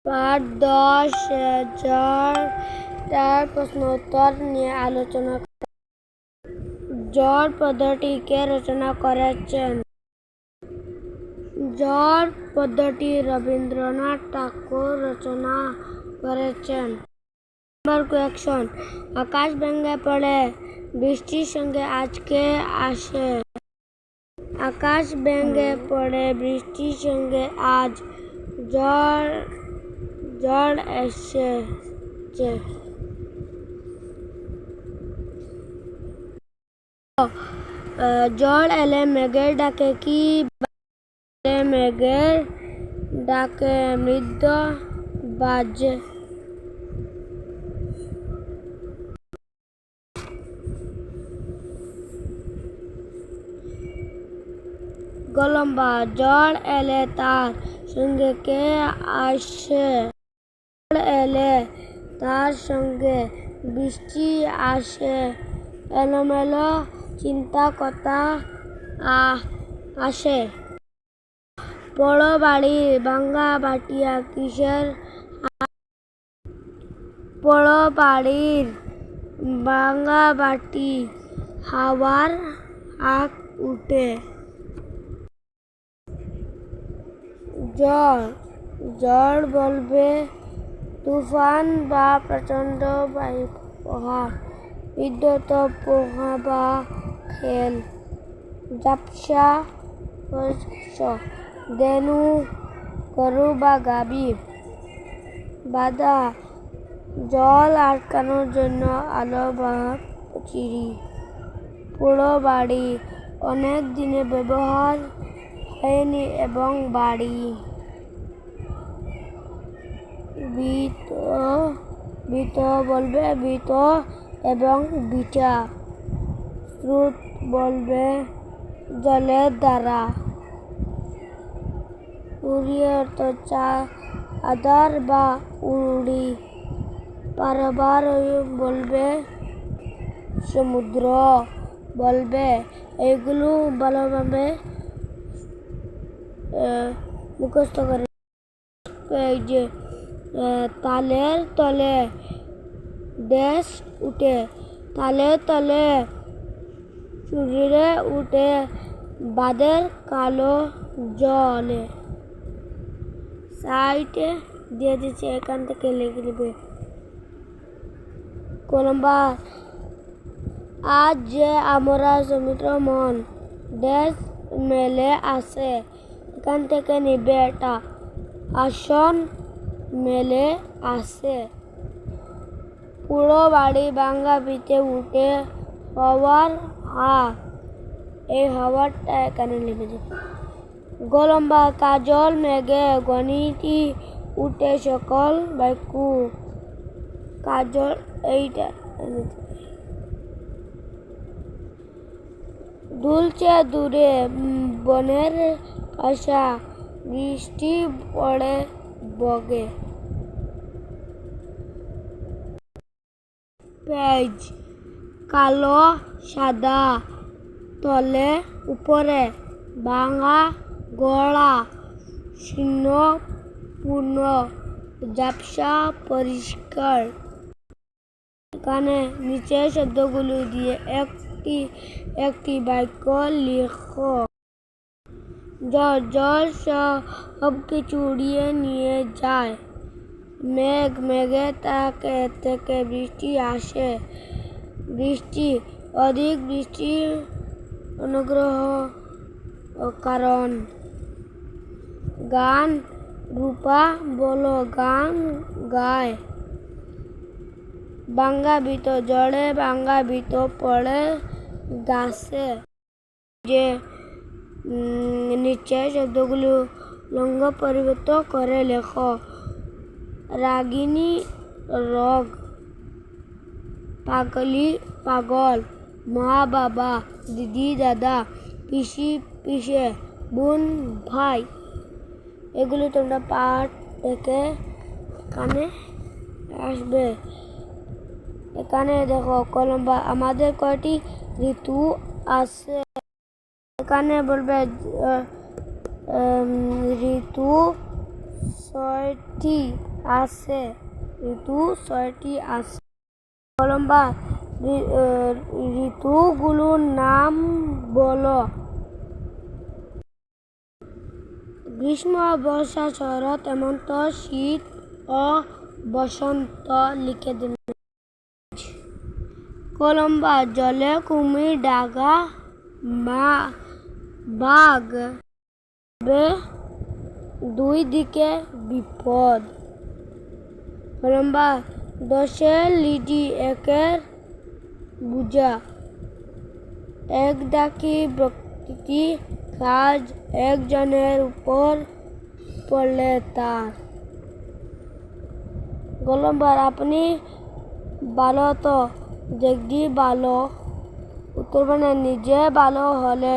পাঠ 10 জ্বর তার প্রশ্ন উত্তর নিয়ে আলোচনা। জ্বর পদ্যটি কে রচনা করেছেন? জ্বর পদ্যটি রবীন্দ্রনাথ ঠাকুর রচনা করেছেন। Number question. আকাশ ভেঙে পড়ে বৃষ্টির সঙ্গে আজকে আসে। আকাশ ভেঙে পড়ে বৃষ্টির সঙ্গে আজ ঝড় এসেছে। ঝড় এলে মেঘের ডাকে কি মেঘের ডাকে মৃদু বাজে। গলম্বা ঝড় এলে তার সঙ্গে কে আসে? ঝড় এলে তার সঙ্গে বৃষ্টি আসে। এলোমেলো চিন্তা কথা আসে। বড় বাড়ি ভাঙা বাটিয়া কিসের? বড় বাড়ির ভাঙা বাটি হাওয়ার হাঁক উঠে। ঝড় বলবে তুফান বা প্রচণ্ড বায়ুপ্রবাহ, বিদ্যুৎ প্রবাহ বা খেল। ঝাপসা ধেনু গরু বা গাভী। বাধা জল আটকানোর জন্য আলো বা চিড়ি। পুরো বাড়ি অনেক দিনে ব্যবহার হয়নি এবং বাড়ি। ভীত বলবে ভীত এবং ভিটা। স্রোত বলবে জলের ধারা। উড়িয়ে অর্থ চাদর বা উড়ি। পারাবার বলবে সমুদ্র বলবে। এগুলো ভালোভাবে মুখস্থ করে। যে তালের তলে দেশ উঠে। তালের তলে শরীরে উঠে বাদের কালো জলে। সাইটে দিয়ে দিচ্ছে, এখান থেকে লিখে নেবে। কলম্বা আজ যে আমরা সমুদ্র মন দেশ মেলে আসে, এখান থেকে নিবে এটা। আসন মেলে আসে। পুরো বাড়ি ভাঙা পিঠে উঠে হওয়ার হাওয়া। এই হাওয়াটা এখানে লিখে দেবে। গলম্বা কাজল মেঘে গণিতি উঠে সকল বাক্য। কাজল এইটা দুলছে দূরে বনের আশা, বৃষ্টি পড়ে বগে। পেজ কালো সাদা তলে উপরে ভাঙা গড়া শূন্য পূর্ণ ঝাপসা পরিষ্কার। এখানে নিচের শব্দগুলো দিয়ে একটি বাক্য লিখো। জল সব কিছু উড়িয়ে নিয়ে যায়। মেঘে থেকে বৃষ্টি আসে। বৃষ্টি অধিক বৃষ্টি অনুগ্রহ কারণ। গান রূপা বলো গান গায়। ভাঙা ভিত জড়ে ভাঙা ভিত পড়ে গাছে। যে নিচে শব্দগুলো লিঙ্গ পরিবর্তন করে লেখো। রাগিনী রগ, পাগলি পাগল, মা বাবা, দিদি দাদা, পিসি পিসে, বোন ভাই। এগুলো তোমরা পাঠ থেকে এখানে আসবে। এখানে দেখো কলম্বা আমাদের কয়টি ঋতু আছে। এখানে বলবে ঋতু ছয়টি আছে। কলম্বা ঋতুগুলোর নাম বলো। গ্রীষ্ম, বর্ষা, শরৎ, হেমন্ত, শীত ও বসন্ত লিখে দিন। কলম্বা জলে কুমির, ডাঙা বাঘ, দুই দিকে বিপদ। কলম্বা 10 লিডি একের বুঝা। এক ডাকি প্রকৃতি কাজ একজনের উপর পড়লে তার। কলম্বার আপনি ভালো তো দেখি ভালো। উত্তর মানে নিজে ভালো হলে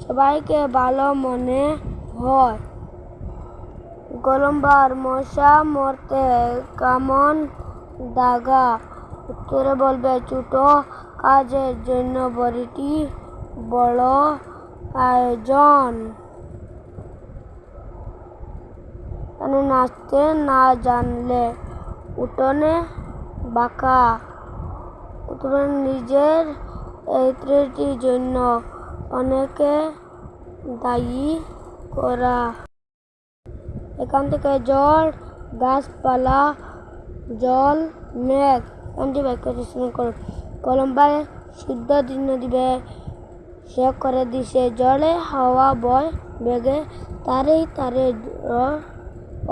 সবাইকে ভালো মনে হয়। কলম্বার মশা মরতে কেমন দাগা। উত্তরে বলবে ছোট কাজের জন্য বড়টি বড় আয়োজন। নাচতে না জানলে উঠোনে বাঁকা। উঠোনে নিজের ত্রুটির জন্য অনেকে দায়ী করা। এখান থেকে জল, গাছপালা, জল, মেঘ এমনটি বাক্য রচনা করো। কলম্বায় শুদ্ধ দিন দিবে সে করে দিছে জলে হাওয়া বয় বেগে তারে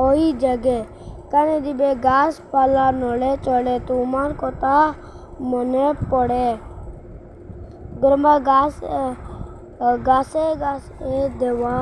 ওই জাগে। কানে দিবে গাছপালা নড়ে চড়ে তোমার কথা মনে পড়ে। কলম্বা গাছে গাছে দেওয়া।